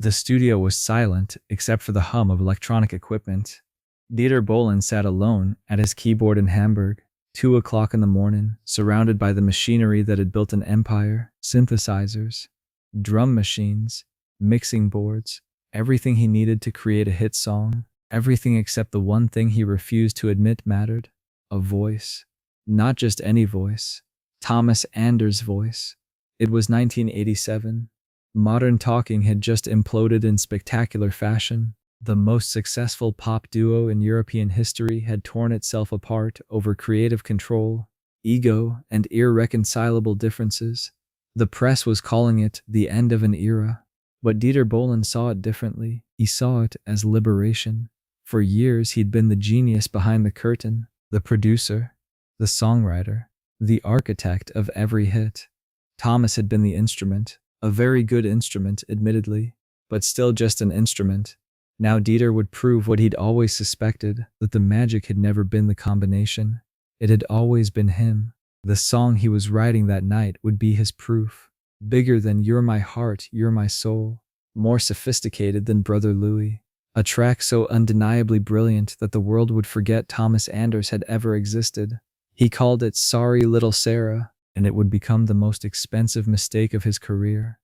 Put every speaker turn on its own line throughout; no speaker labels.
The studio was silent except for the hum of electronic equipment. Dieter Bohlen sat alone at his keyboard in Hamburg, 2 o'clock in the morning, surrounded by the machinery that had built an empire, synthesizers, drum machines, mixing boards, everything he needed to create a hit song, everything except the one thing he refused to admit mattered: a voice. Not just any voice, Thomas Anders' voice. It was 1987. Modern Talking had just imploded in spectacular fashion. The most successful pop duo in European history had torn itself apart over creative control, ego, and irreconcilable differences. The press was calling it the end of an era. But Dieter Bohlen saw it differently. He saw it as liberation. For years, he'd been the genius behind the curtain, the producer, the songwriter, the architect of every hit. Thomas had been the instrument, a very good instrument, admittedly, but still just an instrument. Now Dieter would prove what he'd always suspected, that the magic had never been the combination. It had always been him. The song he was writing that night would be his proof. Bigger than You're My Heart, You're My Soul. More sophisticated than Brother Louie. A track so undeniably brilliant that the world would forget Thomas Anders had ever existed. He called it Sorry Little Sarah, and it would become the most expensive mistake of his career.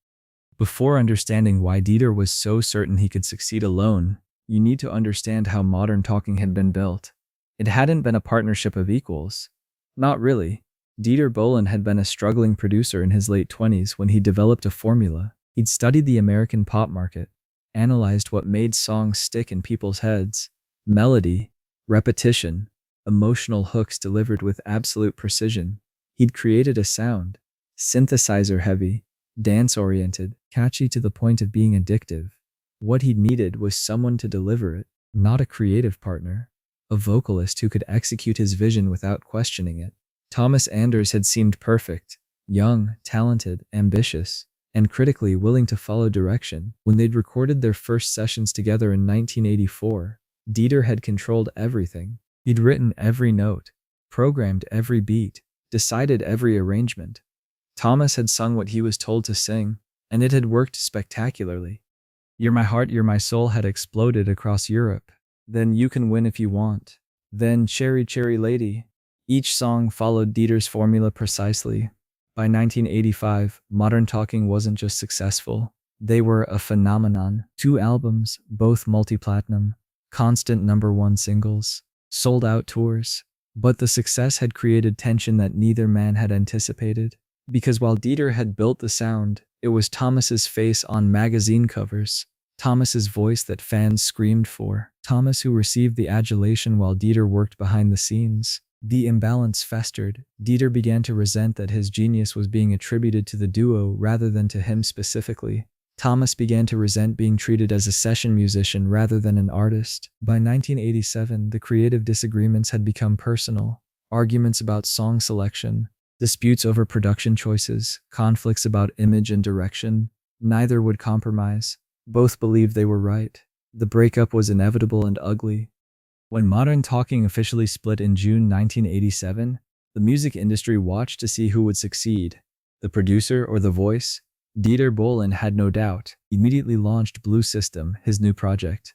Before understanding why Dieter was so certain he could succeed alone, you need to understand how Modern Talking had been built. It hadn't been a partnership of equals. Not really. Dieter Bohlen had been a struggling producer in his late 20s when he developed a formula. He'd studied the American pop market, analyzed what made songs stick in people's heads: melody, repetition, emotional hooks delivered with absolute precision. He'd created a sound, synthesizer-heavy, dance-oriented, catchy to the point of being addictive. What he needed was someone to deliver it, not a creative partner, a vocalist who could execute his vision without questioning it. Thomas Anders had seemed perfect, young, talented, ambitious, and critically willing to follow direction. When they'd recorded their first sessions together in 1984, Dieter had controlled everything. He'd written every note, programmed every beat, decided every arrangement. Thomas had sung what he was told to sing, and it had worked spectacularly. You're My Heart, You're My Soul had exploded across Europe. Then You Can Win If You Want. Then Cherry Cherry Lady. Each song followed Dieter's formula precisely. By 1985, Modern Talking wasn't just successful. They were a phenomenon. 2 albums, both multi-platinum, constant #1 singles, sold-out tours. But the success had created tension that neither man had anticipated. Because while Dieter had built the sound, it was Thomas's face on magazine covers, Thomas's voice that fans screamed for, Thomas who received the adulation while Dieter worked behind the scenes. The imbalance festered. Dieter began to resent that his genius was being attributed to the duo rather than to him specifically. Thomas began to resent being treated as a session musician rather than an artist. By 1987, the creative disagreements had become personal. Arguments about song selection, disputes over production choices, conflicts about image and direction. Neither would compromise. Both believed they were right. The breakup was inevitable and ugly. When Modern Talking officially split in June 1987, the music industry watched to see who would succeed, the producer or the voice. Dieter Bohlen had no doubt, immediately launched Blue System, his new project.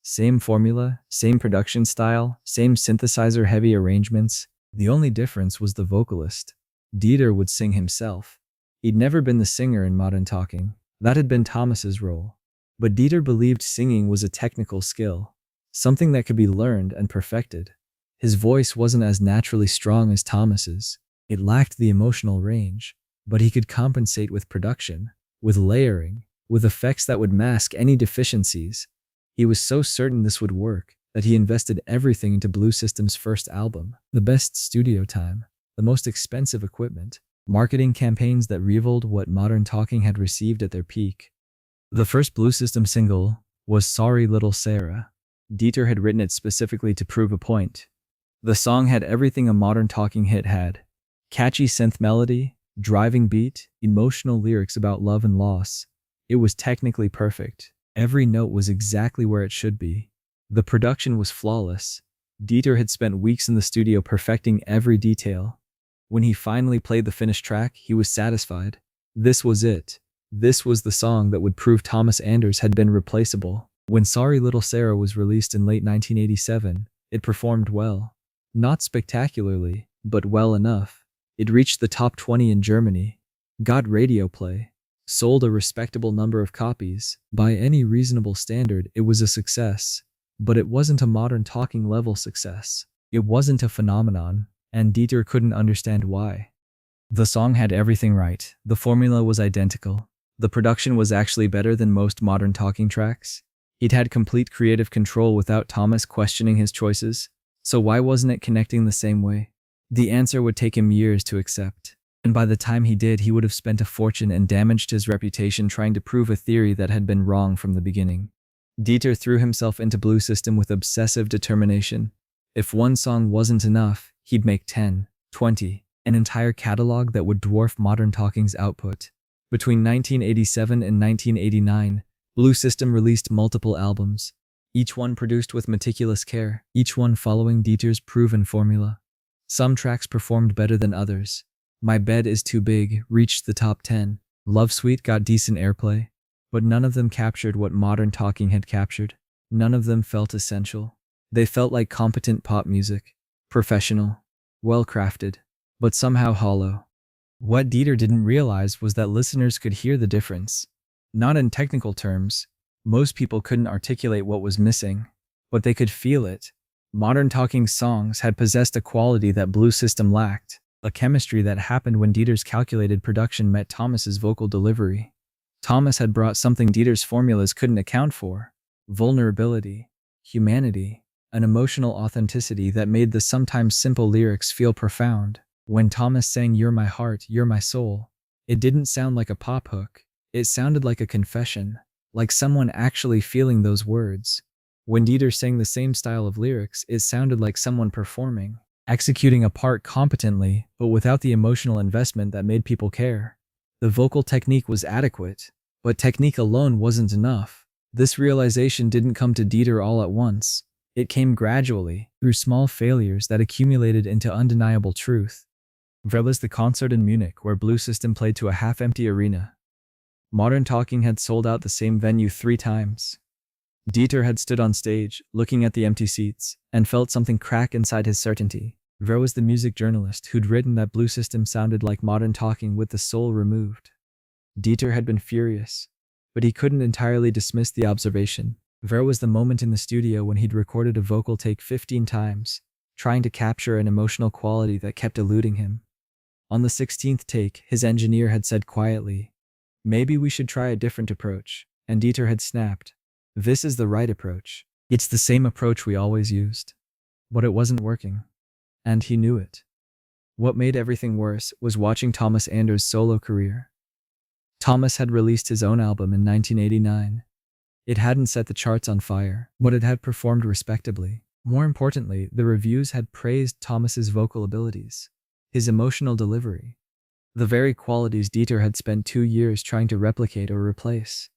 Same formula, same production style, same synthesizer-heavy arrangements. The only difference was the vocalist. Dieter would sing himself. He'd never been the singer in Modern Talking. That had been Thomas's role. But Dieter believed singing was a technical skill, something that could be learned and perfected. His voice wasn't as naturally strong as Thomas's. It lacked the emotional range, but he could compensate with production, with layering, with effects that would mask any deficiencies. He was so certain this would work that he invested everything into Blue System's first album, the best studio time, the most expensive equipment, marketing campaigns that rivaled what Modern Talking had received at their peak. The first Blue System single was Sorry Little Sarah. Dieter had written it specifically to prove a point. The song had everything a Modern Talking hit had: catchy synth melody, driving beat, emotional lyrics about love and loss. It was technically perfect. Every note was exactly where it should be. The production was flawless. Dieter had spent weeks in the studio perfecting every detail. When he finally played the finished track, he was satisfied. This was it. This was the song that would prove Thomas Anders had been replaceable. When Sorry Little Sarah was released in late 1987, it performed well. Not spectacularly, but well enough. It reached the top 20 in Germany, got radio play, sold a respectable number of copies. By any reasonable standard, it was a success. But it wasn't a modern talking level success. It wasn't a phenomenon, and Dieter couldn't understand why. The song had everything right. The formula was identical. The production was actually better than most modern talking tracks. He'd had complete creative control without Thomas questioning his choices. So why wasn't it connecting the same way? The answer would take him years to accept. And by the time he did, he would have spent a fortune and damaged his reputation trying to prove a theory that had been wrong from the beginning. Dieter threw himself into Blue System with obsessive determination. If one song wasn't enough, he'd make 10, 20, an entire catalog that would dwarf modern talking's output. Between 1987 and 1989, Blue System released multiple albums, each one produced with meticulous care, each one following Dieter's proven formula. Some tracks performed better than others. My Bed Is Too Big reached the top 10. Love Suite got decent airplay. But none of them captured what modern talking had captured. None of them felt essential. They felt like competent pop music. Professional. Well-crafted. But somehow hollow. What Dieter didn't realize was that listeners could hear the difference. Not in technical terms. Most people couldn't articulate what was missing. But they could feel it. Modern talking songs had possessed a quality that Blue System lacked. A chemistry that happened when Dieter's calculated production met Thomas's vocal delivery. Thomas had brought something Dieter's formulas couldn't account for. Vulnerability, humanity, an emotional authenticity that made the sometimes simple lyrics feel profound. When Thomas sang "You're My Heart, You're My Soul," it didn't sound like a pop hook. It sounded like a confession, like someone actually feeling those words. When Dieter sang the same style of lyrics, it sounded like someone performing, executing a part competently, but without the emotional investment that made people care. The vocal technique was adequate, but technique alone wasn't enough. This realization didn't come to Dieter all at once. It came gradually, through small failures that accumulated into undeniable truth. There was the concert in Munich where Blue System played to a half-empty arena. Modern Talking had sold out the same venue 3 times. Dieter had stood on stage, looking at the empty seats, and felt something crack inside his certainty. There was the music journalist who'd written that Blue System sounded like Modern Talking with the soul removed. Dieter had been furious, but he couldn't entirely dismiss the observation. There was the moment in the studio when he'd recorded a vocal take 15 times, trying to capture an emotional quality that kept eluding him. On the 16th take, his engineer had said quietly, "Maybe we should try a different approach," and Dieter had snapped, "This is the right approach. It's the same approach we always used." But it wasn't working. And he knew it. What made everything worse was watching Thomas Anders' solo career. Thomas had released his own album in 1989. It hadn't set the charts on fire, but it had performed respectably. More importantly, the reviews had praised Thomas's vocal abilities, his emotional delivery, the very qualities Dieter had spent 2 years trying to replicate or replace.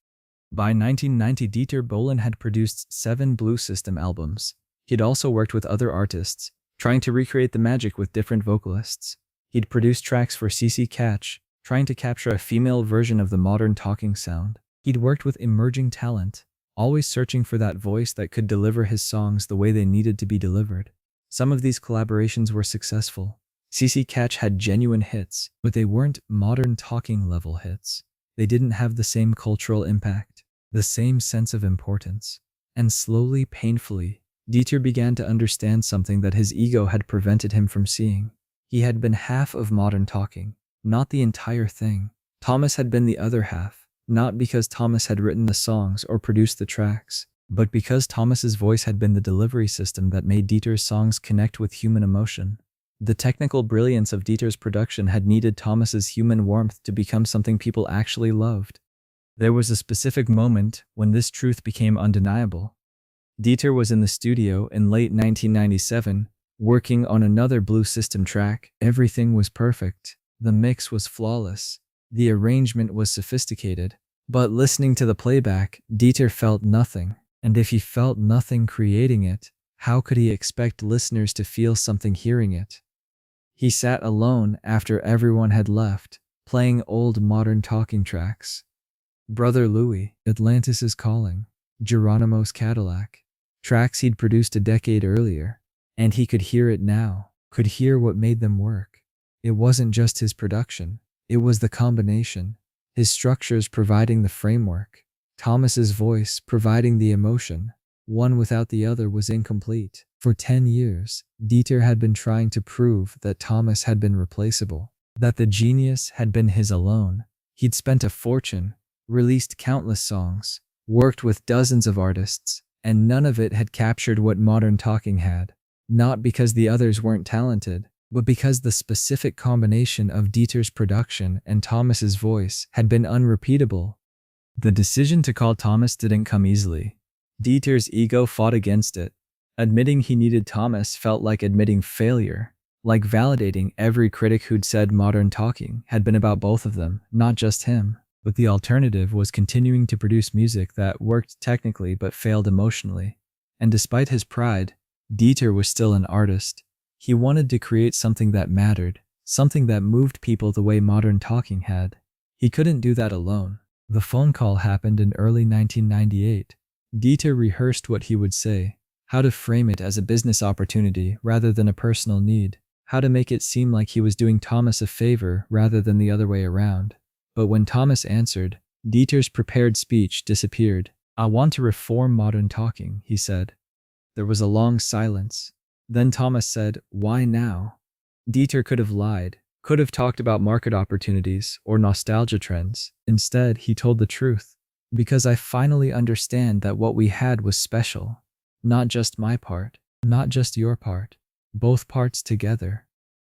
By 1990, Dieter Bohlen had produced 7 Blue System albums. He'd also worked with other artists, trying to recreate the magic with different vocalists. He'd produced tracks for CC Catch, trying to capture a female version of the modern talking sound. He'd worked with emerging talent, always searching for that voice that could deliver his songs the way they needed to be delivered. Some of these collaborations were successful. CC Catch had genuine hits, but they weren't modern talking level hits. They didn't have the same cultural impact, the same sense of importance. And slowly, painfully, Dieter began to understand something that his ego had prevented him from seeing. He had been half of modern talking, not the entire thing. Thomas had been the other half, not because Thomas had written the songs or produced the tracks, but because Thomas's voice had been the delivery system that made Dieter's songs connect with human emotion. The technical brilliance of Dieter's production had needed Thomas's human warmth to become something people actually loved. There was a specific moment when this truth became undeniable. Dieter was in the studio in late 1997, working on another Blue System track. Everything was perfect. The mix was flawless. The arrangement was sophisticated. But listening to the playback, Dieter felt nothing. And if he felt nothing creating it, how could he expect listeners to feel something hearing it? He sat alone after everyone had left, playing old modern talking tracks. Brother Louie, Atlantis is Calling, Geronimo's Cadillac, tracks he'd produced a decade earlier. And he could hear it now, could hear what made them work. It wasn't just his production, it was the combination. His structures providing the framework, Thomas's voice providing the emotion. One without the other was incomplete. For 10 years, Dieter had been trying to prove that Thomas had been replaceable, that the genius had been his alone. He'd spent a fortune, released countless songs, worked with dozens of artists, and none of it had captured what modern talking had. Not because the others weren't talented, but because the specific combination of Dieter's production and Thomas's voice had been unrepeatable. The decision to call Thomas didn't come easily. Dieter's ego fought against it. Admitting he needed Thomas felt like admitting failure, like validating every critic who'd said modern talking had been about both of them, not just him. But the alternative was continuing to produce music that worked technically but failed emotionally. And despite his pride, Dieter was still an artist. He wanted to create something that mattered, something that moved people the way modern talking had. He couldn't do that alone. The phone call happened in early 1998. Dieter rehearsed what he would say, how to frame it as a business opportunity rather than a personal need, how to make it seem like he was doing Thomas a favor rather than the other way around. But when Thomas answered, Dieter's prepared speech disappeared. "I want to reform modern talking," he said. There was a long silence. Then Thomas said, "Why now?" Dieter could have lied, could have talked about market opportunities or nostalgia trends. Instead, he told the truth. "Because I finally understand that what we had was special. Not just my part, not just your part, both parts together."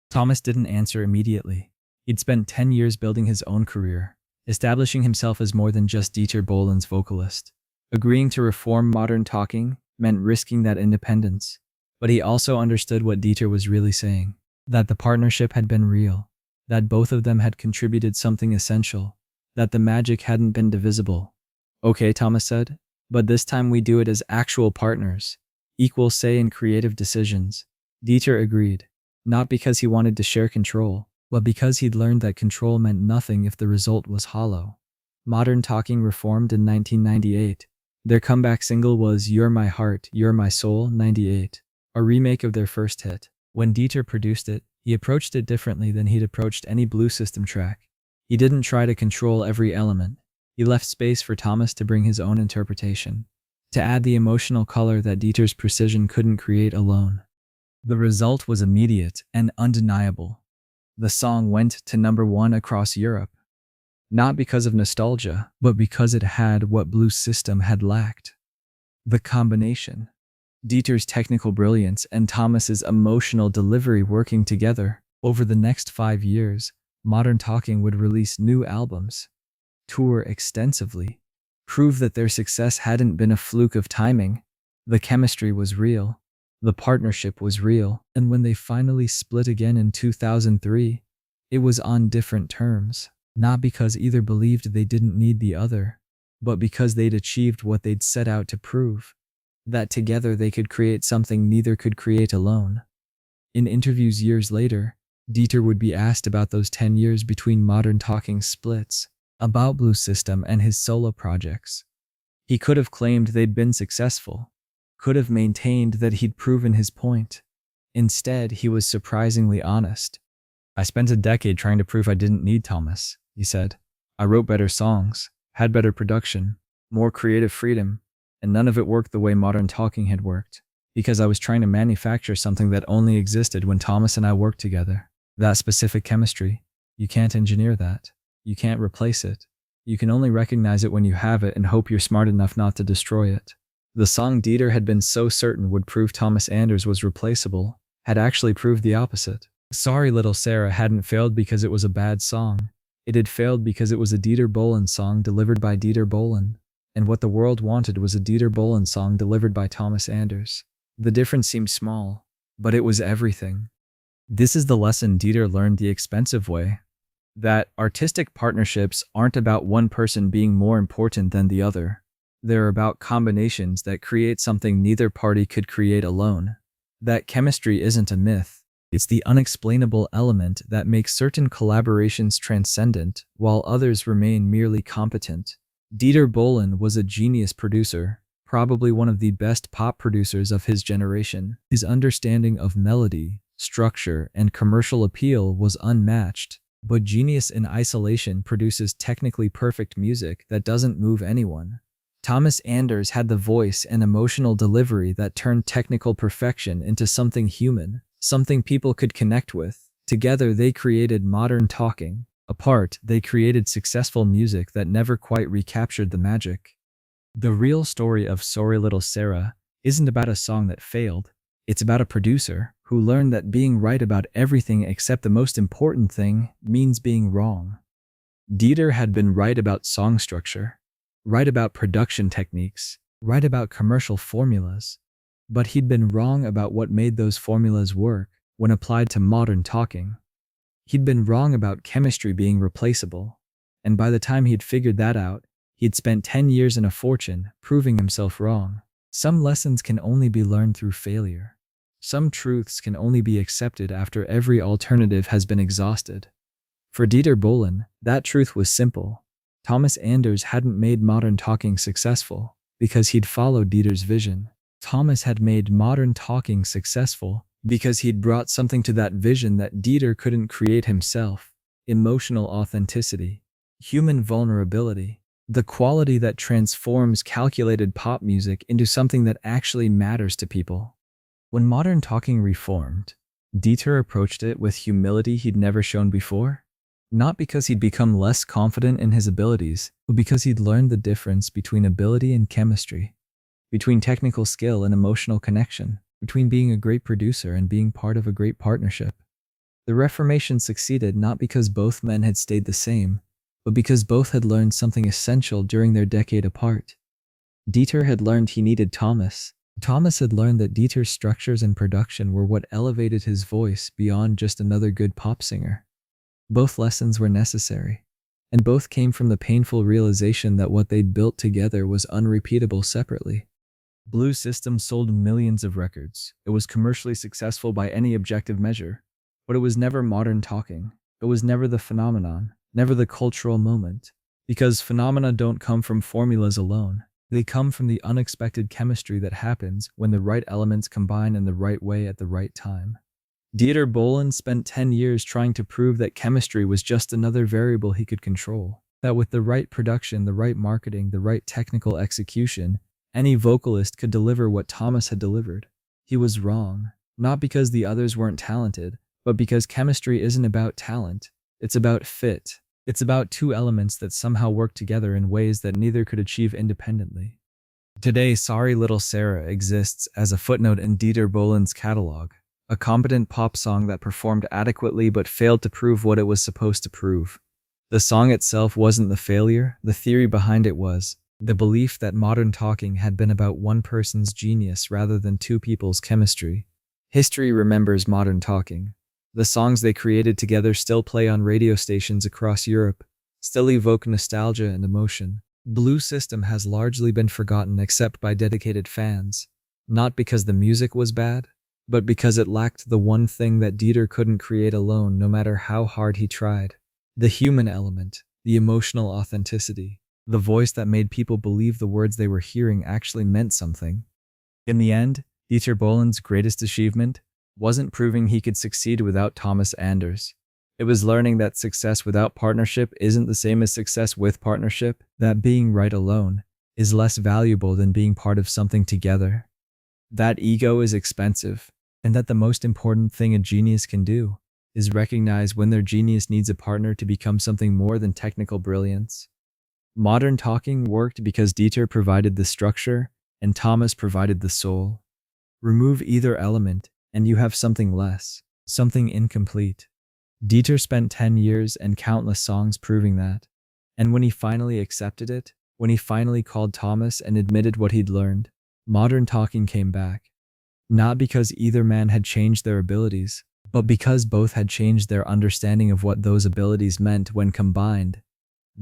Thomas didn't answer immediately. He'd spent 10 years building his own career, establishing himself as more than just Dieter Bohlen's vocalist. Agreeing to reform modern talking meant risking that independence. But he also understood what Dieter was really saying, that the partnership had been real, that both of them had contributed something essential, that the magic hadn't been divisible. "Okay," Thomas said, "but this time we do it as actual partners, equal say in creative decisions." Dieter agreed, not because he wanted to share control, but because he'd learned that control meant nothing if the result was hollow. Modern Talking reformed in 1998. Their comeback single was "You're My Heart, You're My Soul" 98, a remake of their first hit. When Dieter produced it, he approached it differently than he'd approached any Blue System track. He didn't try to control every element. He left space for Thomas to bring his own interpretation, to add the emotional color that Dieter's precision couldn't create alone. The result was immediate and undeniable. The song went to #1 across Europe. Not because of nostalgia, but because it had what Blue System had lacked. The combination. Dieter's technical brilliance and Thomas's emotional delivery working together. Over the next 5 years, Modern Talking would release new albums, tour extensively, prove that their success hadn't been a fluke of timing. The chemistry was real. The partnership was real. And when they finally split again in 2003, it was on different terms. Not because either believed they didn't need the other, but because they'd achieved what they'd set out to prove. That together they could create something neither could create alone. In interviews years later, Dieter would be asked about those 10 years between Modern Talking splits, about Blue System and his solo projects. He could have claimed they'd been successful, could have maintained that he'd proven his point. Instead, he was surprisingly honest. "I spent a decade trying to prove I didn't need Thomas," he said. "I wrote better songs, had better production, more creative freedom, and none of it worked the way Modern Talking had worked, because I was trying to manufacture something that only existed when Thomas and I worked together. That specific chemistry, you can't engineer that. You can't replace it. You can only recognize it when you have it and hope you're smart enough not to destroy it." The song Dieter had been so certain would prove Thomas Anders was replaceable had actually proved the opposite. Sorry Little Sarah hadn't failed because it was a bad song. It had failed because it was a Dieter Bohlen song delivered by Dieter Bohlen. And what the world wanted was a Dieter Bohlen song delivered by Thomas Anders. The difference seemed small, but it was everything. This is the lesson Dieter learned the expensive way. That artistic partnerships aren't about one person being more important than the other. They're about combinations that create something neither party could create alone. That chemistry isn't a myth. It's the unexplainable element that makes certain collaborations transcendent while others remain merely competent. Dieter Bohlen was a genius producer, probably one of the best pop producers of his generation. His understanding of melody, structure, and commercial appeal was unmatched. But genius in isolation produces technically perfect music that doesn't move anyone. Thomas Anders had the voice and emotional delivery that turned technical perfection into something human, something people could connect with. Together they created modern talking. Apart, they created successful music that never quite recaptured the magic. The real story of Sorry Little Sarah isn't about a song that failed. It's about a producer who learned that being right about everything except the most important thing means being wrong. Dieter had been right about song structure, right about production techniques, right about commercial formulas, but he'd been wrong about what made those formulas work when applied to modern talking. He'd been wrong about chemistry being replaceable, and by the time he'd figured that out, he'd spent 10 years and a fortune proving himself wrong. Some lessons can only be learned through failure. Some truths can only be accepted after every alternative has been exhausted. For Dieter Bohlen, that truth was simple. Thomas Anders hadn't made modern talking successful because he'd followed Dieter's vision. Thomas had made modern talking successful because he'd brought something to that vision that Dieter couldn't create himself: emotional authenticity, human vulnerability, the quality that transforms calculated pop music into something that actually matters to people. When modern talking reformed, Dieter approached it with humility he'd never shown before. Not because he'd become less confident in his abilities, but because he'd learned the difference between ability and chemistry, between technical skill and emotional connection, between being a great producer and being part of a great partnership. The Reformation succeeded not because both men had stayed the same, but because both had learned something essential during their decade apart. Dieter had learned he needed Thomas. Thomas had learned that Dieter's structures and production were what elevated his voice beyond just another good pop singer. Both lessons were necessary, and both came from the painful realization that what they'd built together was unrepeatable separately. Blue System sold millions of records. It was commercially successful by any objective measure, but it was never modern talking. It was never the phenomenon, never the cultural moment, because phenomena don't come from formulas alone. They come from the unexpected chemistry that happens when the right elements combine in the right way at the right time. Dieter Bohlen spent 10 years trying to prove that chemistry was just another variable he could control, that with the right production, the right marketing, the right technical execution, any vocalist could deliver what Thomas had delivered. He was wrong, not because the others weren't talented, but because chemistry isn't about talent. It's about fit. It's about two elements that somehow work together in ways that neither could achieve independently. Today, Sorry Little Sarah exists as a footnote in Dieter Bohlen's catalog, a competent pop song that performed adequately but failed to prove what it was supposed to prove. The song itself wasn't the failure, the theory behind it was. The belief that modern talking had been about one person's genius rather than two people's chemistry. History remembers modern talking. The songs they created together still play on radio stations across Europe, still evoke nostalgia and emotion. Blue System has largely been forgotten except by dedicated fans, not because the music was bad, but because it lacked the one thing that Dieter couldn't create alone no matter how hard he tried. The human element, the emotional authenticity. The voice that made people believe the words they were hearing actually meant something. In the end, Dieter Bohlen's greatest achievement wasn't proving he could succeed without Thomas Anders. It was learning that success without partnership isn't the same as success with partnership, that being right alone is less valuable than being part of something together, that ego is expensive, and that the most important thing a genius can do is recognize when their genius needs a partner to become something more than technical brilliance. Modern talking worked because Dieter provided the structure and Thomas provided the soul. Remove either element and you have something less, something incomplete. Dieter spent 10 years and countless songs proving that. And when he finally accepted it, when he finally called Thomas and admitted what he'd learned, modern talking came back. Not because either man had changed their abilities, but because both had changed their understanding of what those abilities meant when combined.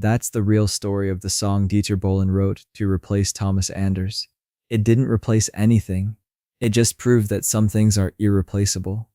That's the real story of the song Dieter Bohlen wrote to replace Thomas Anders. It didn't replace anything. It just proved that some things are irreplaceable.